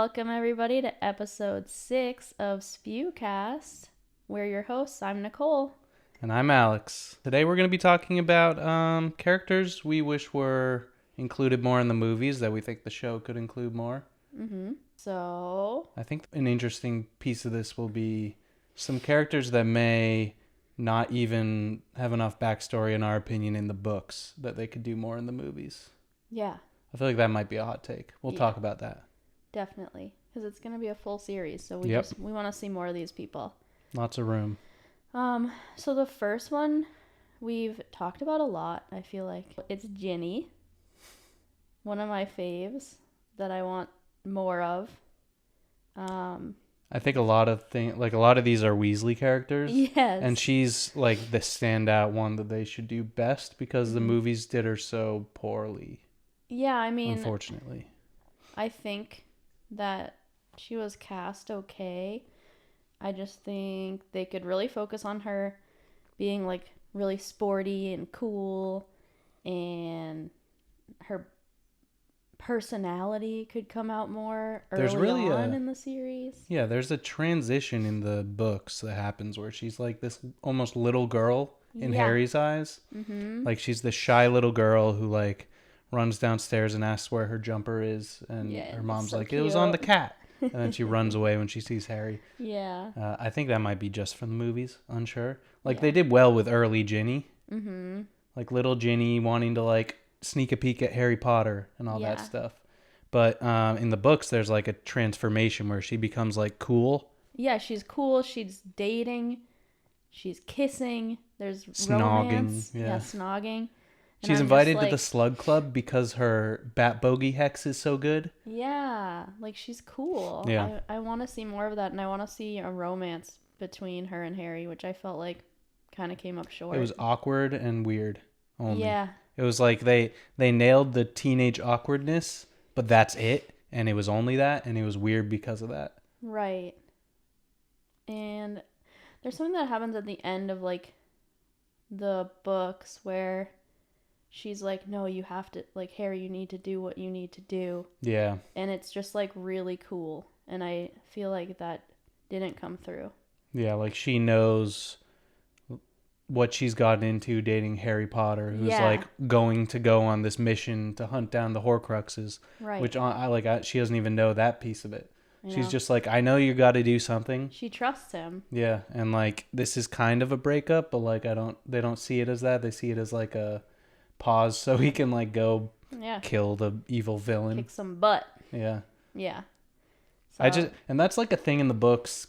Welcome everybody to episode 6 of Spewcast. We're your hosts. I'm Nicole. And I'm Alex. Today we're going to be talking about characters we wish were included more in the movies that we think the show could include more. So, I think an interesting piece of this will be some characters that may not even have enough backstory, in our opinion, in the books that they could do more in the movies. yeah, I feel like that might be a hot take. We'll talk about that. definitely. Because it's going to be a full series. So we want to see more of these people. Lots of room. So the first one we've talked about a lot, I feel like. It's Ginny. One of my faves that I want more of. I think a lot of these are Weasley characters. Yes. And she's like the standout one that they should do best because the movies did her so poorly. Yeah, I mean, unfortunately. I think that she was cast okay. I just think they could really focus on her being like really sporty and cool, and her personality could come out more early on in the series. Yeah, there's a transition in the books that happens where she's like this almost little girl in Harry's eyes. Mm-hmm. Like she's the shy little girl who like runs downstairs and asks where her jumper is, and her mom's so like, cute. It was on the cat. And then she runs away when she sees Harry. Yeah. I think that might be just from the movies. Unsure. Like they did well with early Ginny. Mm-hmm. Like little Ginny wanting to like sneak a peek at Harry Potter and all that stuff. But in the books, there's like a transformation where she becomes like cool. Yeah, she's cool. She's dating. She's kissing. There's snogging. Romance. Yeah, snogging. And she's invited to the Slug Club because her Bat Bogey hex is so good. Yeah, like she's cool. Yeah. I want to see more of that, and I want to see a romance between her and Harry, which I felt like kind of came up short. It was awkward and weird only. Yeah. It was like they nailed the teenage awkwardness, but that's it. And it was only that, and it was weird because of that. Right. And there's something that happens at the end of like the books where she's like, no, you have to, like, Harry, you need to do what you need to do. Yeah. And it's just, like, really cool. And I feel like that didn't come through. Yeah, like, she knows what she's gotten into dating Harry Potter, who's, like, going to go on this mission to hunt down the Horcruxes. Right. Which, she doesn't even know that piece of it. She's just like, I know you got to do something. She trusts him. Yeah, and, like, this is kind of a breakup, but, like, they don't see it as that. They see it as, like, a pause so he can like go kill the evil villain, kick some butt. Yeah So, and that's like a thing in the books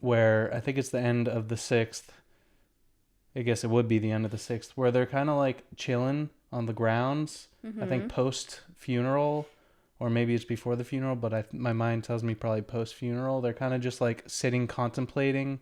where I think it's the end of the 6th, I guess it would be the end of the 6th, where they're kind of like chilling on the grounds. I think post funeral, or maybe it's before the funeral, but my mind tells me probably post funeral. They're kind of just like sitting contemplating,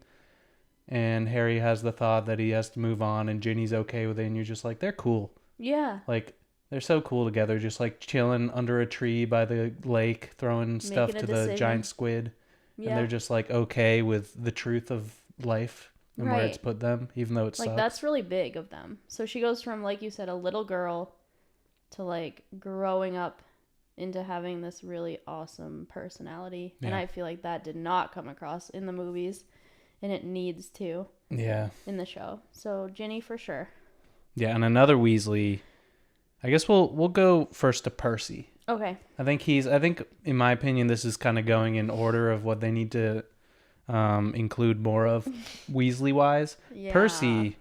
and Harry has the thought that he has to move on, and Ginny's okay with it, and you're just like, they're cool. Yeah. Like, they're so cool together, just like chilling under a tree by the lake, throwing stuff to the giant squid. Yeah. And they're just like okay with the truth of life and where it's put them, even though it sucks. Like, that's really big of them. So she goes from, like you said, a little girl to like growing up into having this really awesome personality. Yeah. And I feel like that did not come across in the movies, and it needs to. Yeah. In the show. So Ginny for sure. Yeah, and another Weasley. I guess we'll go first to Percy. Okay. I think in my opinion this is kind of going in order of what they need to include more of Weasley wise. Yeah. Percy,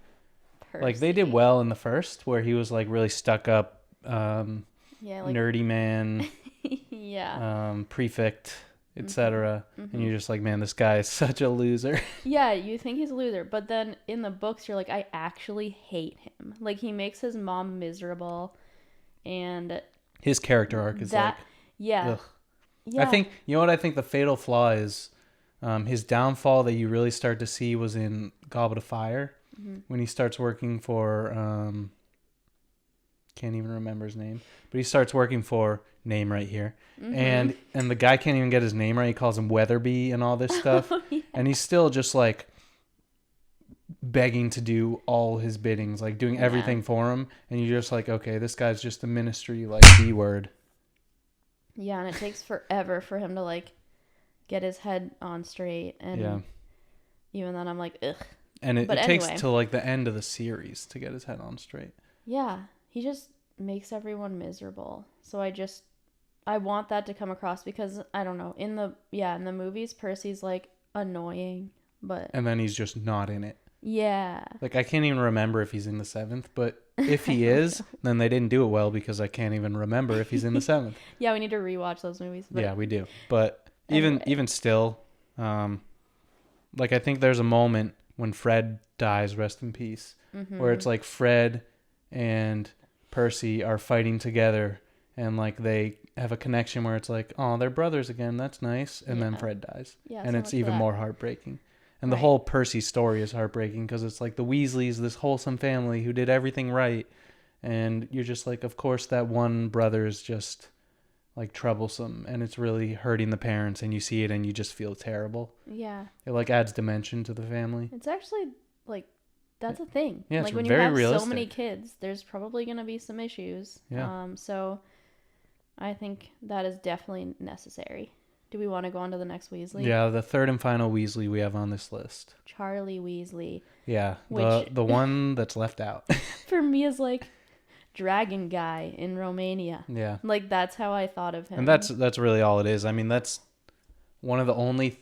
like they did well in the first where he was like really stuck up nerdy man. Yeah. Prefect, etc. And you're just like, man, this guy is such a loser. Yeah, you think he's a loser, but then in the books you're like, I actually hate him. Like, he makes his mom miserable, and his character arc is ugh. Yeah. I think, you know what I think the fatal flaw is? His downfall that you really start to see was in Goblet of Fire, when he starts working for can't even remember his name, but he starts working for name right here, and the guy can't even get his name right. He calls him Weatherby and all this stuff. And he's still just like begging to do all his biddings, like doing everything for him, and you're just like, okay, this guy's just a ministry like B word. Yeah, and it takes forever for him to like get his head on straight. And Yeah. even then I'm like, ugh. And it But takes anyway. till like the end of the series to get his head on straight. Yeah, he just makes everyone miserable. So I want that to come across because I don't know, in the movies Percy's like annoying, but And then he's just not in it. yeah. Like I can't even remember if he's in the 7th, but if he I don't is, know. then they didn't do it well because I can't even remember if he's in the 7th. Yeah, we need to rewatch those movies. But Yeah, we do. But anyway. even still, like I think there's a moment when Fred dies, rest in peace, where it's like Fred and Percy are fighting together and like they have a connection where it's like, oh, they're brothers again. That's nice. And then Fred dies. Yeah, and so it's much for even that. more heartbreaking. And the Right. whole Percy story is heartbreaking because it's like the Weasleys, this wholesome family who did everything right. And you're just like, of course, that one brother is just like troublesome and it's really hurting the parents and you see it and you just feel terrible. Yeah. It like adds dimension to the family. It's actually like that's a thing. Yeah, like it's when you very have so realistic. many kids, there's probably going to be some issues. Yeah. So I think that is definitely necessary. Do we want to go on to the next Weasley? Yeah, the third and final Weasley we have on this list. Charlie Weasley. Yeah, Which the one that's left out. for me is like dragon guy in Romania. Yeah. Like that's how I thought of him. And that's really all it is. I mean, that's one of the only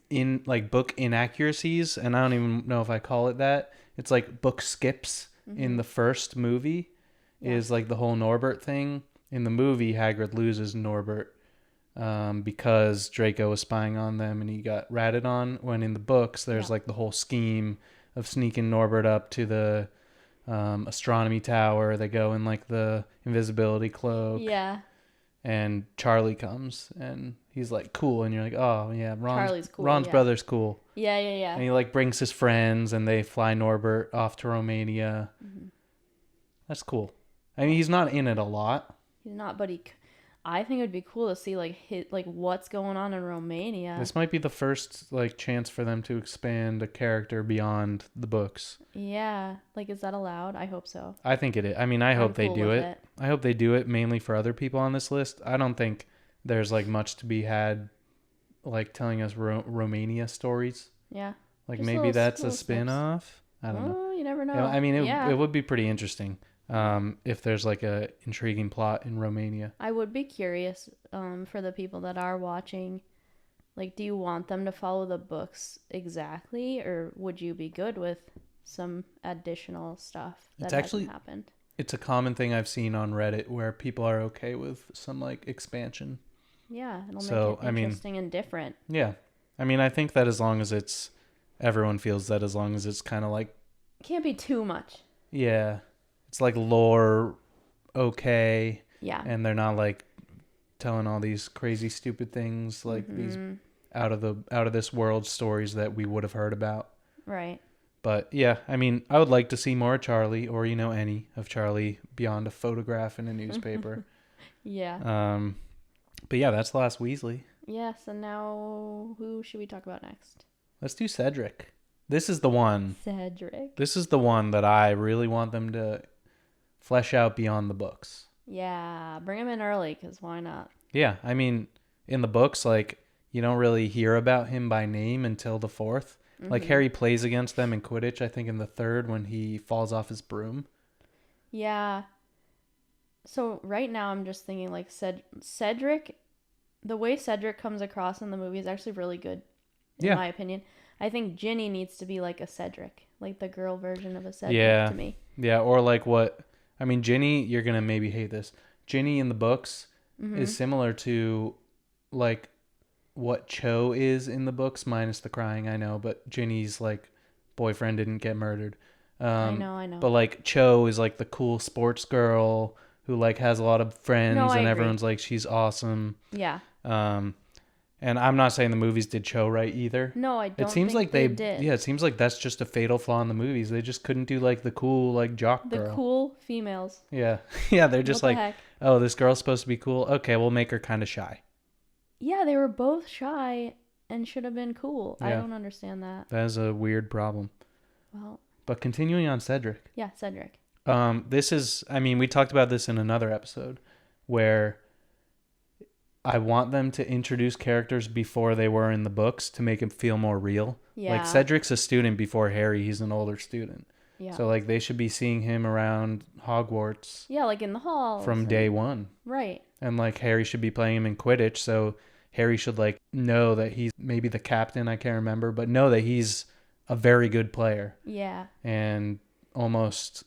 in like book inaccuracies, and I don't even know if I call it that. It's like book skips in the first movie is like the whole Norbert thing. In the movie, Hagrid loses Norbert because Draco was spying on them and he got ratted on. When in the books, there's like the whole scheme of sneaking Norbert up to the astronomy tower. They go in like the invisibility cloak. Yeah. And Charlie comes and he's like cool, and you're like, oh yeah, Charlie's cool. Ron's yeah. brother's cool. Yeah. And he like brings his friends and they fly Norbert off to Romania. That's cool. I mean, he's not in it a lot. He's not, but I think it would be cool to see like what's going on in Romania. This might be the first like chance for them to expand a character beyond the books. Yeah, like is that allowed? I hope so. I think it is. I mean, I hope they do it. I hope they do it mainly for other people on this list. I don't think there's like much to be had like telling us Romania stories. Yeah. Like just maybe that's a snips. spin-off. I don't know. You never know. Yeah, I mean, it would be pretty interesting if there's like a intriguing plot in Romania. I would be curious for the people that are watching. Like, do you want them to follow the books exactly, or would you be good with some additional stuff that hasn't happened? It's a common thing I've seen on Reddit where people are okay with some like expansion. Yeah, it'll make it interesting and different. Yeah. I mean, I think that as long as everyone feels that as long as it's kind of like... It can't be too much. Yeah. It's like lore okay. Yeah. And they're not like telling all these crazy stupid things like these out of this world stories that we would have heard about. Right. But yeah, I mean, I would like to see more of Charlie, or any of Charlie beyond a photograph in a newspaper. Yeah. But yeah, that's the last Weasley. Yes, and now who should we talk about next? Let's do Cedric. This is the one. Cedric. This is the one that I really want them to flesh out beyond the books. Yeah, bring him in early, because why not? Yeah, I mean, in the books, like, you don't really hear about him by name until the 4th. Like, Harry plays against them in Quidditch, I think, in the 3rd when he falls off his broom. Yeah. So right now I'm just thinking, like, Cedric, the way Cedric comes across in the movie is actually really good, in my opinion. I think Ginny needs to be like a Cedric, like the girl version of a Cedric to me. Yeah, or like I mean, Ginny, you're going to maybe hate this. Ginny in the books is similar to, like, what Cho is in the books, minus the crying, I know, but Ginny's, like, boyfriend didn't get murdered. I know. But, like, Cho is, like, the cool sports girl who, like, has a lot of friends and everyone's like, she's awesome. Yeah. And I'm not saying the movies did Cho right either. No, I don't. It seems think like they did. Yeah, it seems like that's just a fatal flaw in the movies. They just couldn't do like the cool like jock girl. The cool females. Yeah, yeah. They're just What the like, heck? oh, this girl's supposed to be cool. Okay, we'll make her kind of shy. Yeah, they were both shy and should have been cool. Yeah. I don't understand that. That is a weird problem. Well. But continuing on Cedric. Yeah, Cedric. This is, I mean, we talked about this in another episode where I want them to introduce characters before they were in the books to make it feel more real. Yeah. Like Cedric's a student before Harry. He's an older student. Yeah. So like they should be seeing him around Hogwarts. Yeah, like in the halls. From day one. Right. And like Harry should be playing him in Quidditch. So Harry should like know that he's maybe the captain. I can't remember, but know that he's a very good player. Yeah. And almost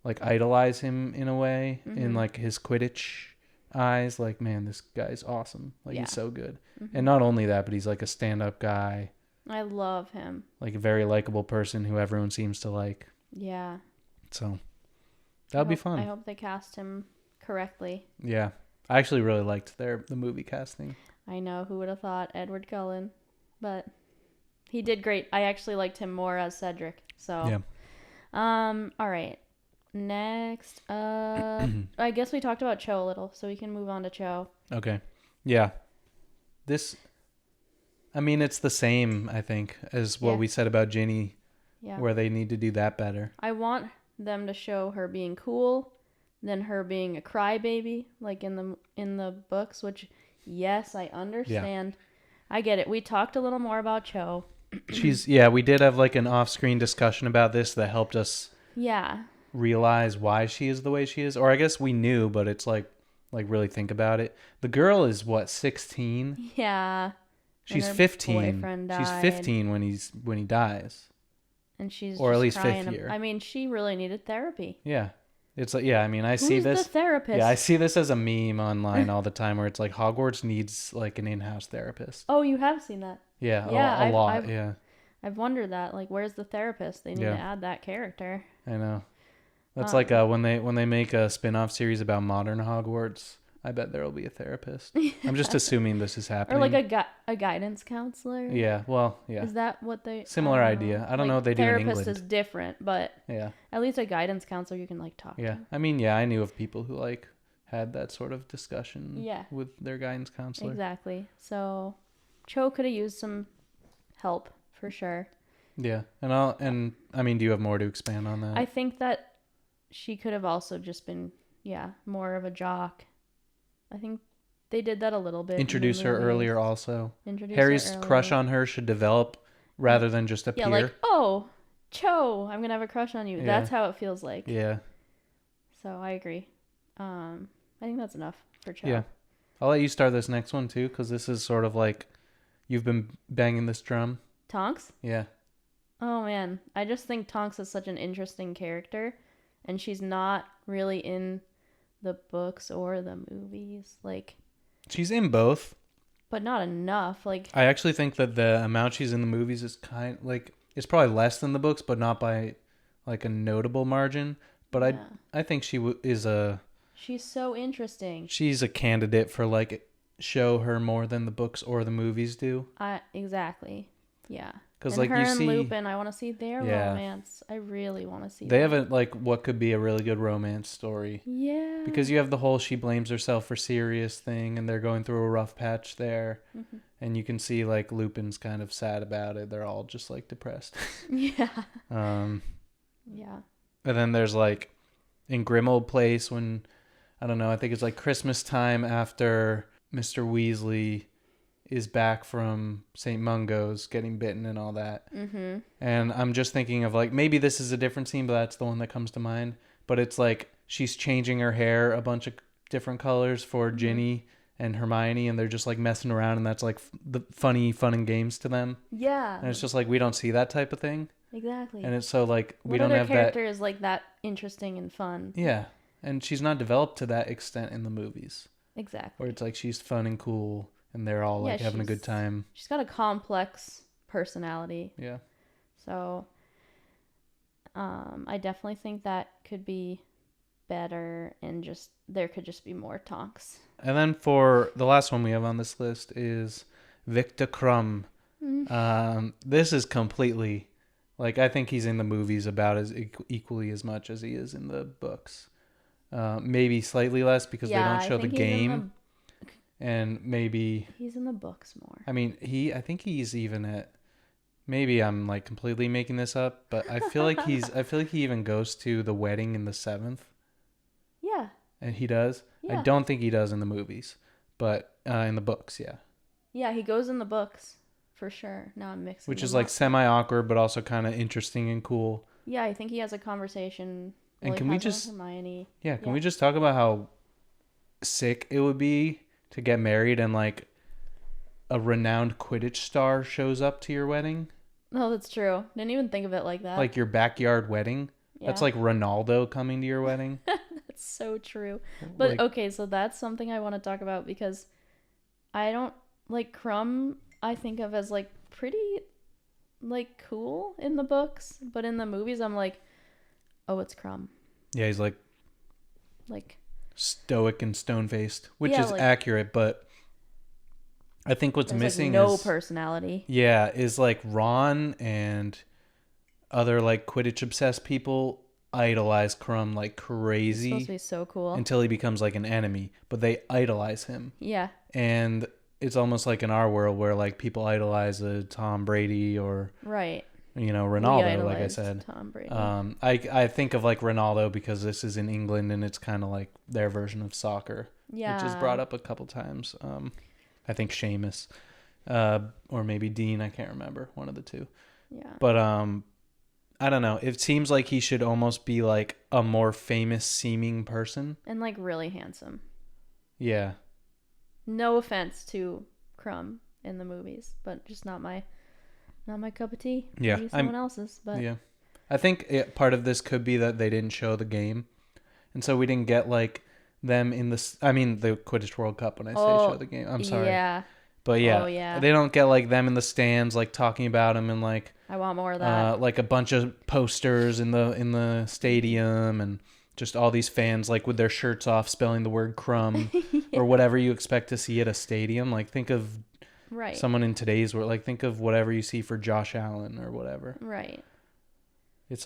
like idolize him in a way in like his Quidditch eyes. Like, man, this guy's awesome. Like he's so good. And not only that, but he's like a stand-up guy. I love him. Like a very likable person who everyone seems to like. Yeah. So that would be fun. I hope they cast him correctly. Yeah. I actually really liked the movie casting. I know, who would have thought Edward Cullen, but he did great. I actually liked him more as Cedric. So yeah. All right. Next I guess we talked about Cho a little, so we can move on to Cho. Okay. Yeah. I mean, it's the same, I think, as what we said about Ginny, where they need to do that better. I want them to show her being cool, then her being a crybaby, like in the books, which, yes, I understand. Yeah. I get it. We talked a little more about Cho. We did have like an off-screen discussion about this that helped us realize why she is the way she is. Or I guess we knew, but it's like really think about it. The girl is what, 16? Yeah. She's 15. She's 15 when he dies. And she's or just at least crying. fifth year. I mean, she really needed therapy. Yeah. It's like, I mean, I see this. Who's the therapist? Yeah, I see this as a meme online all the time where it's like Hogwarts needs like an in-house therapist. Oh, you have seen that? Yeah, a lot. I've wondered that. Like, where's the therapist? They need to add that character. I know. That's like when they make a spin-off series about modern Hogwarts, I bet there will be a therapist. I'm just assuming this is happening. Or like a guidance counselor. Yeah, well, yeah. Is that what they... Similar idea. I don't know what they do in England. Therapist is different, but at least a guidance counselor you can like talk to. I mean, I knew of people who like had that sort of discussion with their guidance counselor. Exactly. So Cho could have used some help for sure. Yeah. And I mean, do you have more to expand on that? I think that she could have also just been more of a jock. I think they did that a little bit. Introduce her earlier also. Harry's crush on her should develop rather than just appear. Yeah, like, oh, Cho, I'm going to have a crush on you. Yeah. That's how it feels like. Yeah. So I agree. I think that's enough for Cho. Yeah. I'll let you start this next one too, because this is sort of like you've been banging this drum. Tonks? Yeah. Oh, man. I just think Tonks is such an interesting character, and she's not really in the books or the movies. Like, she's in both, but not enough. Like, I actually think that the amount she's in the movies is it's probably less than the books, but not by like a notable margin. But I think she's so interesting. She's a candidate for like show her more than the books or the movies do. Exactly. Yeah. Because like you see, Lupin, I want to see their romance. I really want to see. They have what could be a really good romance story. Yeah. Because you have the whole she blames herself for Sirius thing, and they're going through a rough patch there, and you can see like Lupin's kind of sad about it. They're all just like depressed. Yeah. Yeah. And then there's like in Grimmauld Place when I don't know. I think it's like Christmas time after Mr. Weasley is back from St. Mungo's getting bitten and all that. Mm-hmm. And I'm just thinking of like, maybe this is a different scene, but that's the one that comes to mind. But it's like she's changing her hair a bunch of different colors for Ginny and Hermione, and they're just like messing around, and that's like the fun and games to them. Yeah. And it's just like, we don't see that type of thing. Exactly. And it's so like, we don't have that. What other character is like that interesting and fun? Yeah. And she's not developed to that extent in the movies. Exactly. Where it's like she's fun and cool, and they're all like having a good time. She's got a complex personality. Yeah. So, I definitely think that could be better, and there could just be more Tonks. And then for the last one we have on this list is Victor Crumb. This is completely, like, I think he's in the movies about as equally as much as he is in the books. Maybe slightly less because they don't show the game. And maybe he's in the books more. I mean, I think he's even at, maybe I'm like completely making this up, but I feel like he even goes to the wedding in the 7th. Yeah. And he does. Yeah. I don't think he does in the movies, but In the books, yeah. Yeah, he goes in the books for sure. Now I'm mixing Which them is like up. semi-awkward, but also kind of interesting and cool. Yeah, I think he has a conversation. And Well, can he we has one just, with Hermione. can we just talk about how sick it would be to get married and like a renowned Quidditch star shows up to your wedding? No, that's true. Didn't even think of it like that. Like your backyard wedding? Yeah. That's like Ronaldo coming to your wedding. That's so true. But like, okay, so that's something I want to talk about because I don't like Crumb. I think of as like pretty like cool in the books, but in the movies I'm like, oh, it's Crumb. yeah, he's like stoic and stone-faced, which is like, accurate, but I think what's missing like no is personality. Yeah, is like Ron and other like Quidditch obsessed people idolize Crumb like crazy. It's supposed to be so cool until he becomes like an enemy, but they idolize him. Yeah. And it's almost like in our world where like people idolize a Tom Brady or right. Ronaldo, like I said. Tom Brady. I think of like Ronaldo because this is in England and it's kind of like their version of soccer. Yeah. Which is brought up a couple times. I think Seamus, or maybe Dean. I can't remember, one of the two. Yeah. But I don't know. It seems like he should almost be like a more famous seeming person. And like really handsome. Yeah. No offense to Crumb in the movies, but just not my cup of tea. Yeah. Maybe someone else's, but yeah. I think part of this could be that they didn't show the game. And so we didn't get like them in the Quidditch World Cup when I say show the game. I'm sorry. Yeah. But yeah, yeah. They don't get like them in the stands like talking about him and like I want more of that. Like a bunch of posters in the stadium and just all these fans like with their shirts off spelling the word crumb or whatever you expect to see at a stadium. Like think of someone in today's world, like think of whatever you see for Josh Allen or whatever. Right.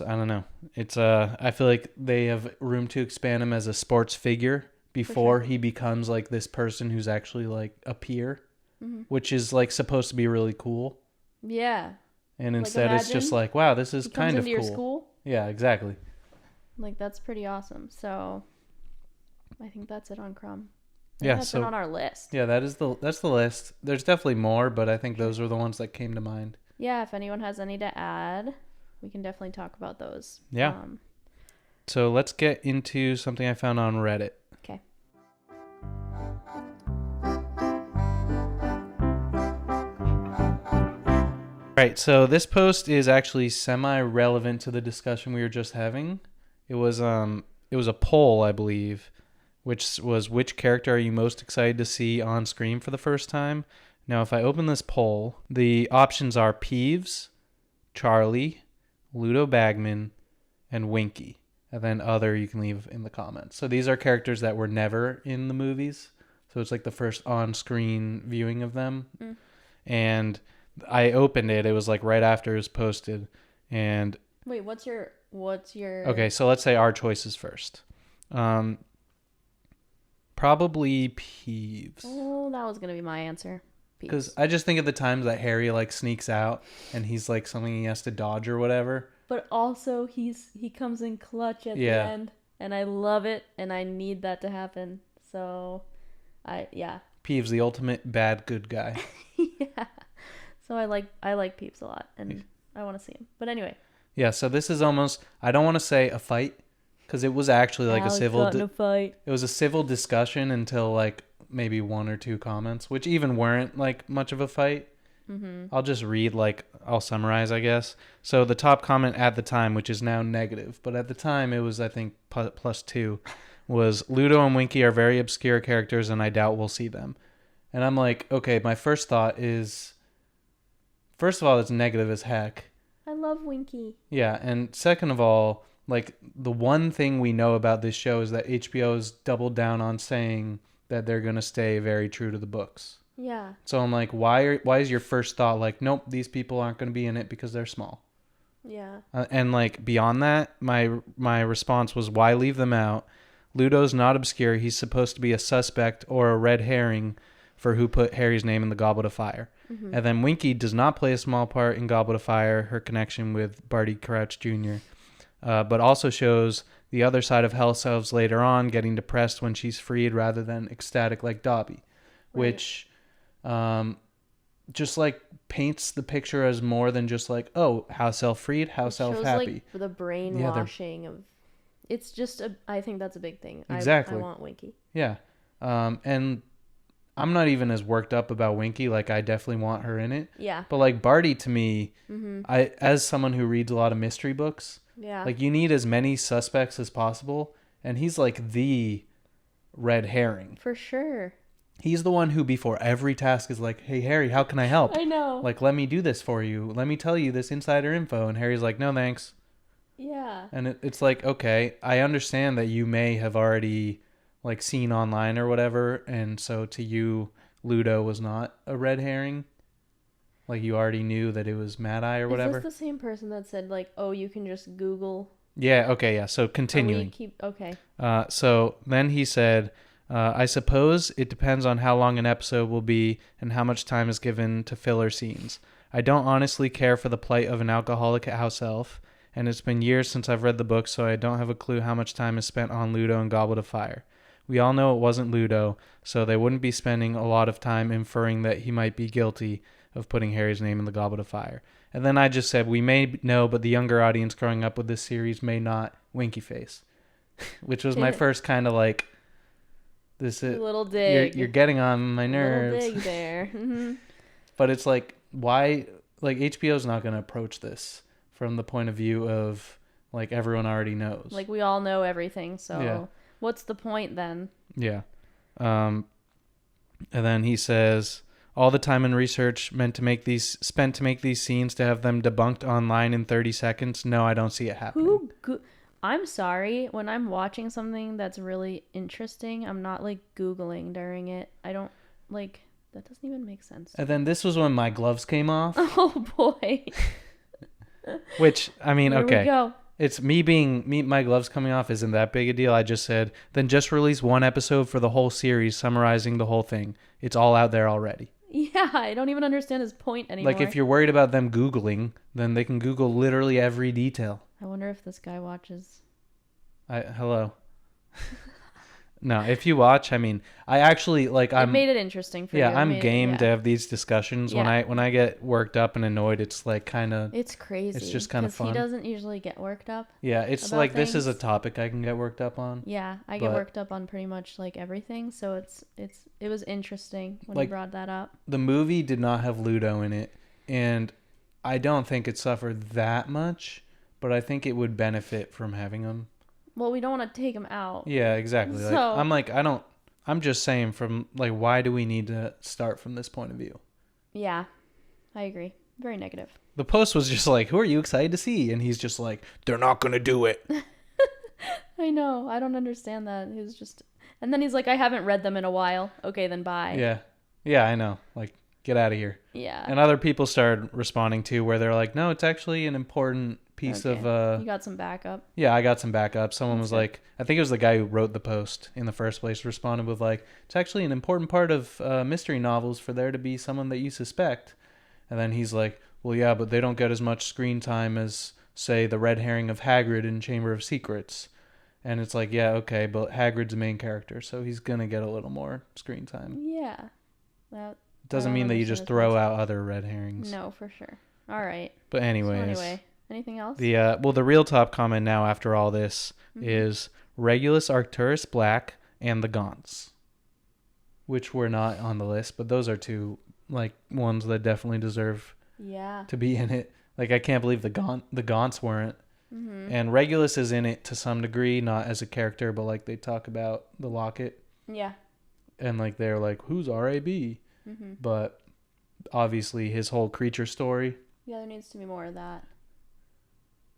I don't know. I feel like they have room to expand him as a sports figure before he becomes like this person who's actually like a peer, which is like supposed to be really cool. Yeah. And instead it's just like, wow, this is kind of cool. Your school? Yeah, exactly. Like that's pretty awesome. So I think that's it on Crumb. That's it on our list. Yeah, that's the list. There's definitely more, but I think those are the ones that came to mind. Yeah, if anyone has any to add, we can definitely talk about those. Yeah. So let's get into something I found on Reddit. Okay. Right, so this post is actually semi-relevant to the discussion we were just having. It was a poll, I believe, which was which character are you most excited to see on screen for the first time? Now, if I open this poll, the options are Peeves, Charlie, Ludo Bagman, and Winky. And then other you can leave in the comments. So these are characters that were never in the movies. So it's like the first on-screen viewing of them. And I opened it. It was like right after it was posted. And wait, what's your Okay, so let's say our choices first. Probably Peeves. Oh, that was gonna be my answer. Because I just think of the times that Harry like sneaks out and he's like something he has to dodge or whatever. But also he comes in clutch at the end, and I love it, and I need that to happen. So, Peeves, the ultimate bad good guy. Yeah. So I like Peeves a lot, and I want to see him. But anyway. Yeah. So this is almost, I don't want to say a fight, because it was actually like a civil. Fight. It was a civil discussion until like maybe one or two comments, which even weren't like much of a fight. I'll just read, like, I'll summarize, I guess. So the top comment at the time, which is now negative, but at the time it was, I think, +2, was Ludo and Winky are very obscure characters and I doubt we'll see them. And I'm like, okay, my first thought is, first of all, it's negative as heck. I love Winky. Yeah, and second of all, like, the one thing we know about this show is that HBO's doubled down on saying that they're going to stay very true to the books. Yeah. So I'm like, why is your first thought like, nope, these people aren't going to be in it because they're small? Yeah. And like beyond that, my response was, why leave them out? Ludo's not obscure. He's supposed to be a suspect or a red herring for who put Harry's name in the Goblet of Fire. And then Winky does not play a small part in Goblet of Fire, her connection with Barty Crouch Jr., but also shows the other side of Hell's Elves later on, getting depressed when she's freed rather than ecstatic like Dobby. which just like paints the picture as more than just like, oh, house elf freed, house elf happy. Like the brainwashing of. It's just I think that's a big thing. Exactly. I want Winky. Yeah. And I'm not even as worked up about Winky. Like, I definitely want her in it. Yeah. But like Barty, to me, as someone who reads a lot of mystery books, like you need as many suspects as possible, and he's like the red herring. For sure. He's the one who before every task is like, hey Harry, how can I help? I know. Like, let me do this for you. Let me tell you this insider info. And Harry's like, no thanks. Yeah. And it's like, okay, I understand that you may have already like seen online or whatever, and so to you Ludo was not a red herring, like you already knew that it was Mad Eye or whatever. Is this the same person that said like, oh, you can just Google? Yeah, okay, yeah, so continuing. Okay. So then he said, I suppose it depends on how long an episode will be and how much time is given to filler scenes. I don't honestly care for the plight of an alcoholic house elf, and it's been years since I've read the book, so I don't have a clue how much time is spent on Ludo and Goblet of Fire. We all know it wasn't Ludo, so they wouldn't be spending a lot of time inferring that he might be guilty of putting Harry's name in the Goblet of Fire. And then I just said, we may know, but the younger audience growing up with this series may not. Winky face. Which was my first kind of like, this is... A little dig. You're getting on my nerves. A little dig there. Mm-hmm. But it's like, why... Like, HBO's not going to approach this from the point of view of, like, everyone already knows. Like, we all know everything, so... Yeah. What's the point then? Yeah. And then he says, all the time and research spent to make these scenes to have them debunked online in 30 seconds. No, I don't see it happening. I'm sorry. When I'm watching something that's really interesting, I'm not like Googling during it. I don't like, that doesn't even make sense. And then this was when my gloves came off. Oh boy. Which, I mean, Here okay. we go. It's my gloves coming off isn't that big a deal. I just said, then just release one episode for the whole series summarizing the whole thing. It's all out there already. Yeah, I don't even understand his point anymore. Like, if you're worried about them Googling, then they can Google literally every detail. I wonder if this guy watches. Hello. No, if you watch, I mean, I actually like. It made it interesting for you. Yeah, I'm game to have these discussions. Yeah. When I get worked up and annoyed, it's like kind of. It's crazy. It's just kind of fun. He doesn't usually get worked up. Yeah, it's like things. This is a topic I can get worked up on. Yeah, I get worked up on pretty much like everything. So it was interesting when you brought that up. The movie did not have Ludo in it, and I don't think it suffered that much, but I think it would benefit from having him. Well, we don't want to take him out. Yeah, exactly. I'm just saying from like, why do we need to start from this point of view? Yeah, I agree. Very negative. The post was just like, who are you excited to see? And he's just like, they're not going to do it. I know. I don't understand that. He's just, and then he's like, I haven't read them in a while. Okay, then bye. Yeah. Yeah, I know. Like, get out of here. Yeah. And other people started responding too, where they're like, no, it's actually an important piece of you got some backup. Yeah, I got some backup. Someone was like, I think it was the guy who wrote the post in the first place, responded with like, it's actually an important part of mystery novels for there to be someone that you suspect. And then he's like, well, yeah, but they don't get as much screen time as, say, the red herring of Hagrid in Chamber of Secrets. And it's like, yeah, okay, but Hagrid's the main character, so he's gonna get a little more screen time. Yeah. That doesn't mean that you just throw out other red herrings. No, for sure. All right. But anyways. So anyway, anything else? The real top comment now after all this is Regulus Arcturus Black and the Gaunts, which were not on the list, but those are two like ones that definitely deserve to be in it. Like, I can't believe the Gaunts weren't. Mm-hmm. And Regulus is in it to some degree, not as a character, but like they talk about the locket. Yeah. And like they're like, who's RAB? Mm-hmm. But obviously his whole creature story. Yeah, there needs to be more of that.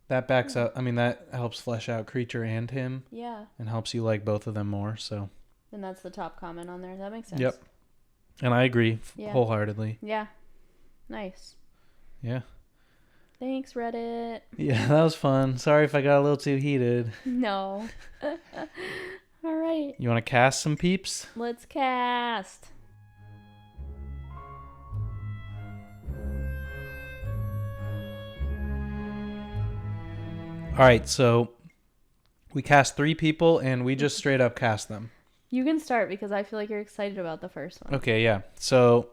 That backs up. I mean, that helps flesh out creature and him. Yeah. And helps you like both of them more. So. And that's the top comment on there. That makes sense. Yep. And I agree wholeheartedly. Yeah. Nice. Yeah. Thanks, Reddit. Yeah, that was fun. Sorry if I got a little too heated. No. All right. You want to cast some peeps? Let's cast. All right, so we cast 3 people and we just straight up cast them. You can start because I feel like you're excited about the first one. Okay, yeah. So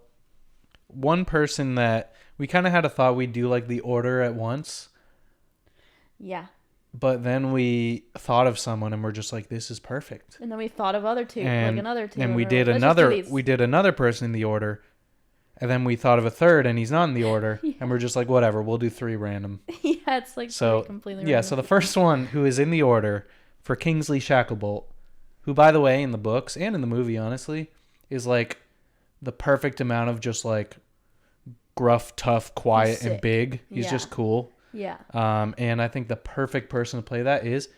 one person that we kind of had a thought we'd do like the order at once, Yeah. but then we thought of someone and we're just like, this is perfect. And then we thought of other two, And another two. and we we're did like, "Let's just do another these." we did another person in the order, and then we thought of a third and he's not in the order, Yeah. and we're just like, whatever, we'll do 3 random. Yeah, it's like So three completely yeah, random so the people. first one who is in the order for Kingsley Shacklebolt, who by the way in the books and in the movie honestly is like the perfect amount of just like gruff, tough, quiet, and sick. big. He's Yeah. just cool. Yeah. And I think the perfect person to play that is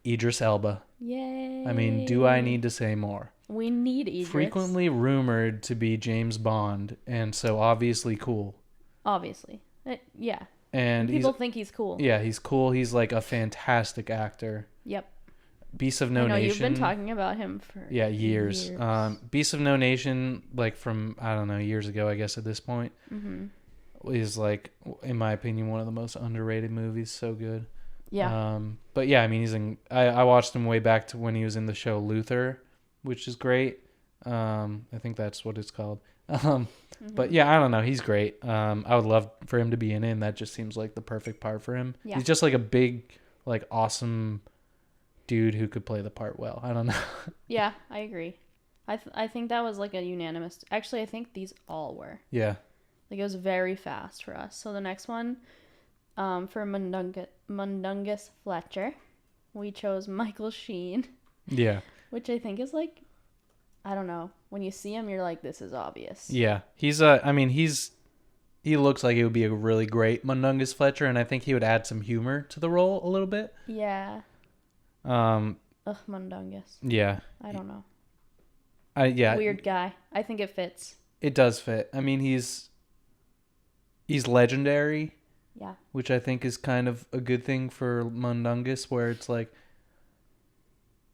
Idris Elba. Yay. I mean, do I need to say more? We need Idris. Frequently rumored to be James Bond, and so obviously cool. Obviously. Yeah. And People think he's cool. Yeah, he's cool. He's like a fantastic actor. Yep. Beast of No I know, Nation. you've been talking about him for years. Beast of No Nation, like from, I don't know, years ago, I guess at this point, is like, in my opinion, one of the most underrated movies. So good. Yeah. But yeah, I mean, he's in, I watched him way back to when he was in the show Luther, which is great. I think that's what it's called. But yeah, I don't know. He's great. I would love for him to be in it, and that just seems like the perfect part for him. Yeah. He's just like a big, like awesome dude who could play the part well. I don't know. Yeah, I agree. I think that was like a unanimous. Actually, I think these all were. Yeah. Like it was very fast for us. So the next one, for Mundungus Fletcher, we chose Michael Sheen. Yeah. Which I think is like, I don't know. When you see him, you're like, this is obvious. Yeah. He's he looks like he would be a really great Mundungus Fletcher, and I think he would add some humor to the role a little bit. Yeah. Mundungus. Yeah. I don't know. Yeah. Weird guy. I think it fits. It does fit. I mean, he's legendary. Yeah. Which I think is kind of a good thing for Mundungus, where it's like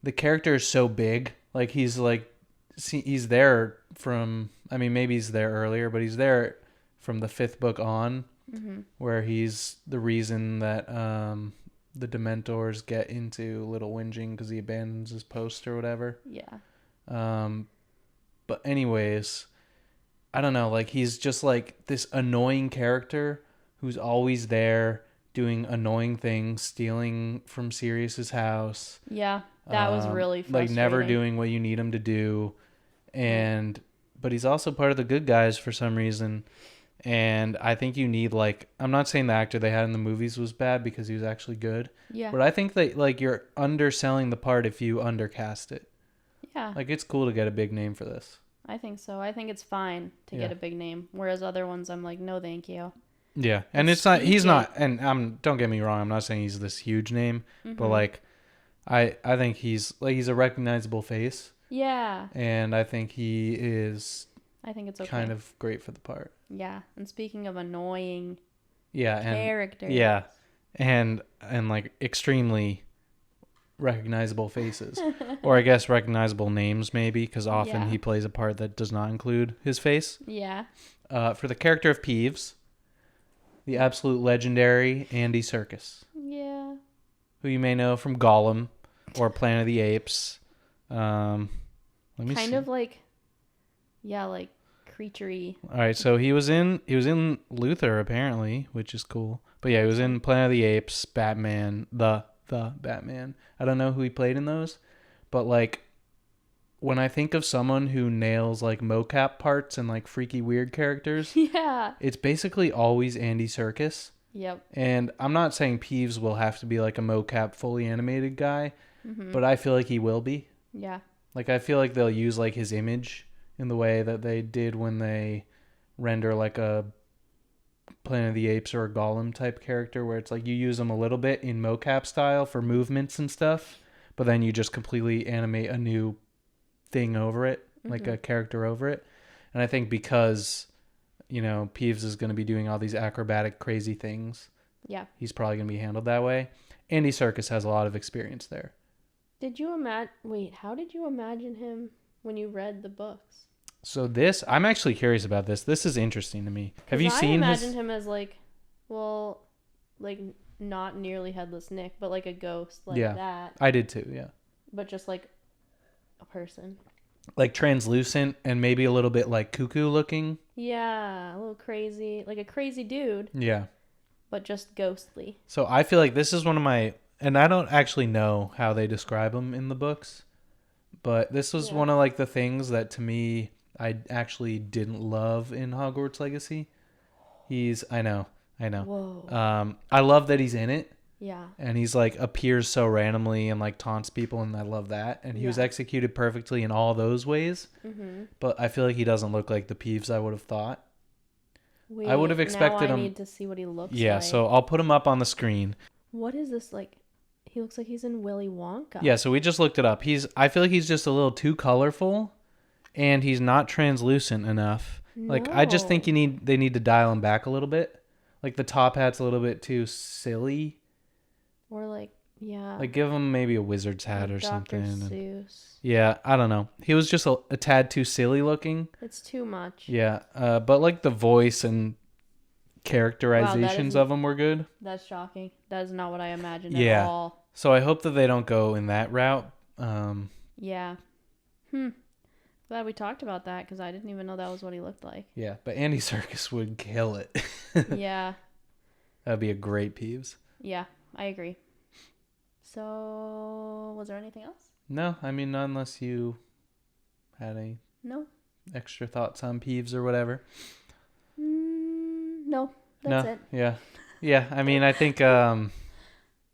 the character is so big. Like he's there from, I mean, maybe he's there earlier, but he's there from the 5th book on, where he's the reason that the Dementors get into Little Whinging because he abandons his post or whatever. Yeah. But anyways, I don't know. Like he's just like this annoying character who's always there doing annoying things, stealing from Sirius's house. Yeah, that was really frustrating. Like never doing what you need him to do, but he's also part of the good guys for some reason. And I think you need like, I'm not saying the actor they had in the movies was bad because he was actually good. Yeah. But I think that like you're underselling the part if you undercast it. Yeah. Like it's cool to get a big name for this. I think so. I think it's fine to get a big name, whereas other ones I'm like, no, thank you. Yeah, and it's not. He's not. And don't get me wrong. I'm not saying he's this huge name, but like, I think he's a recognizable face. Yeah. And I think he is. I think it's okay. Kind of great for the part. Yeah, and speaking of annoying. Characters. And like extremely recognizable faces, or I guess recognizable names maybe, because often he plays a part that does not include his face. Yeah. For the character of Peeves, the absolute legendary Andy Circus. Yeah. Who you may know from Gollum or Planet of the Apes. Let me kind see. of like, like creaturey. All right, so he was in Luther apparently, which is cool. But yeah, he was in Planet of the Apes, Batman, the Batman. I don't know who he played in those, but like when I think of someone who nails like mocap parts and like freaky weird characters, it's basically always Andy Serkis. Yep. And I'm not saying Peeves will have to be like a mocap fully animated guy, but I feel like he will be. Yeah. Like I feel like they'll use like his image in the way that they did when they render like a Planet of the Apes or a Gollum type character, where it's like you use them a little bit in mocap style for movements and stuff, but then you just completely animate a new thing over it, like a character over it. And I think because, Peeves is going to be doing all these acrobatic crazy things, he's probably going to be handled that way. Andy Serkis has a lot of experience there. How did you imagine him when you read the books? So I'm actually curious about this. This is interesting to me. Have you seen his... I imagined him as not nearly headless Nick, but like a ghost that. I did too, yeah. But just like a person. Like translucent and maybe a little bit like cuckoo looking. Yeah, a little crazy, like a crazy dude, Yeah. but just ghostly. So I feel like this is one of my, and I don't actually know how they describe him in the books, but this was one of like the things that to me I actually didn't love in Hogwarts Legacy. I know. Whoa. I love that he's in it. Yeah. And he's like appears so randomly and like taunts people, and I love that. And he was executed perfectly in all those ways. Mm-hmm. But I feel like he doesn't look like the Peeves I would have thought. Wait, I would have expected now him. I need to see what he looks like. Yeah, so I'll put him up on the screen. What is this like? He looks like he's in Willy Wonka. Yeah, so we just looked it up. I feel like he's just a little too colorful, and he's not translucent enough. No. Like I just think they need to dial him back a little bit. Like the top hat's a little bit too silly. Or like, yeah. Like give him maybe a wizard's hat or Dr. something. Seuss. Yeah, I don't know. He was just a tad too silly looking. It's too much. Yeah, but like the voice and characterizations of him were good. That's shocking. That is not what I imagined at all. So I hope that they don't go in that route. Yeah. Glad we talked about that because I didn't even know that was what he looked like. Yeah, but Andy Serkis would kill it. Yeah. That'd be a great Peeves. Yeah, I agree. So, was there anything else? No, I mean, not unless you had any extra thoughts on Peeves or whatever. No, that's it. Yeah. I mean, I think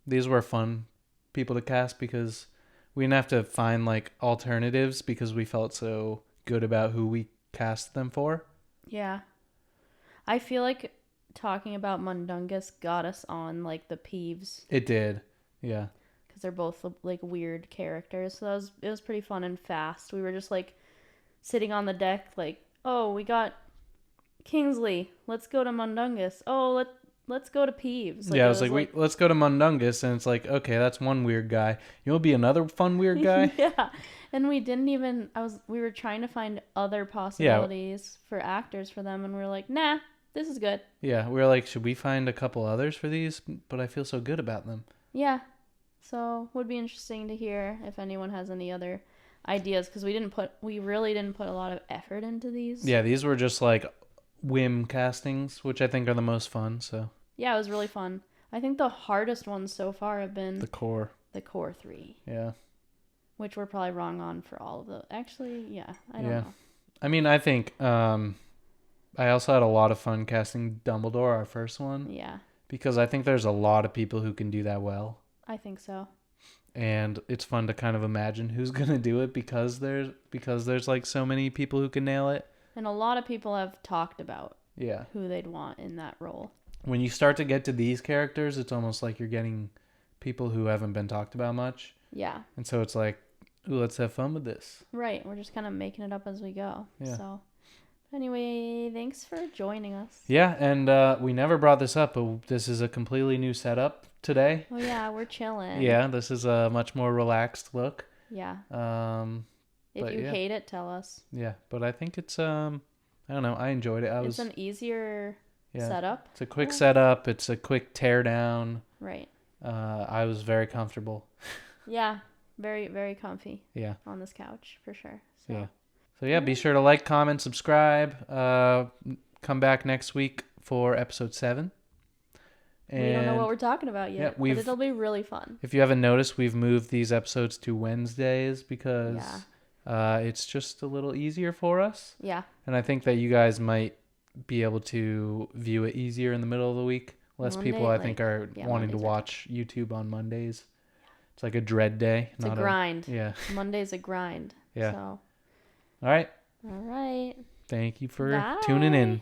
these were fun people to cast because we didn't have to find like alternatives because we felt so good about who we cast them for. Yeah. I feel like talking about Mundungus got us on like the Peeves. It did. Yeah. Because they're both like weird characters. So it was pretty fun and fast. We were just like sitting on the deck like, oh, we got Kingsley. Let's go to Mundungus. Oh, let's go to Peeves. Like, yeah, I was like, let's go to Mundungus. And it's like, okay, that's one weird guy. You want to be another fun weird guy? Yeah. And we didn't even, we were trying to find other possibilities for actors for them. And we were like, nah, this is good. Yeah. We were like, should we find a couple others for these? But I feel so good about them. Yeah. So would be interesting to hear if anyone has any other ideas. Because we really didn't put a lot of effort into these. Yeah. These were just like whim castings, which I think are the most fun. So yeah, it was really fun. I think the hardest ones so far have been the core 3. Yeah, which we're probably wrong on for all of the actually. Yeah, I don't know. I mean, I think I also had a lot of fun casting Dumbledore, our first one. Yeah, because I think there's a lot of people who can do that well. I think so. And it's fun to kind of imagine who's gonna do it because there's like so many people who can nail it. And a lot of people have talked about who they'd want in that role. When you start to get to these characters, it's almost like you're getting people who haven't been talked about much. Yeah. And so it's like, ooh, let's have fun with this. Right. We're just kind of making it up as we go. Yeah. So anyway, thanks for joining us. Yeah, and we never brought this up, but this is a completely new setup today. Oh yeah, we're chilling. Yeah, this is a much more relaxed look. Yeah. If you hate it, tell us. Yeah, but I think it's I don't know, I enjoyed it. It's an easier setup. It's a quick setup. It's a quick tear down. Right. I was very comfortable. Yeah, very, very comfy. Yeah. On this couch, for sure. So yeah, be sure to like, comment, subscribe. Come back next week for episode 7. And we don't know what we're talking about yet, but it'll be really fun. If you haven't noticed, we've moved these episodes to Wednesdays because it's just a little easier for us. Yeah. And I think that you guys might be able to view it easier in the middle of the week. Less people, I think, are wanting to watch YouTube on Mondays. It's like a dread day. It's a grind. Yeah. Monday's a grind. Yeah. So. All right. All right. Thank you for tuning in.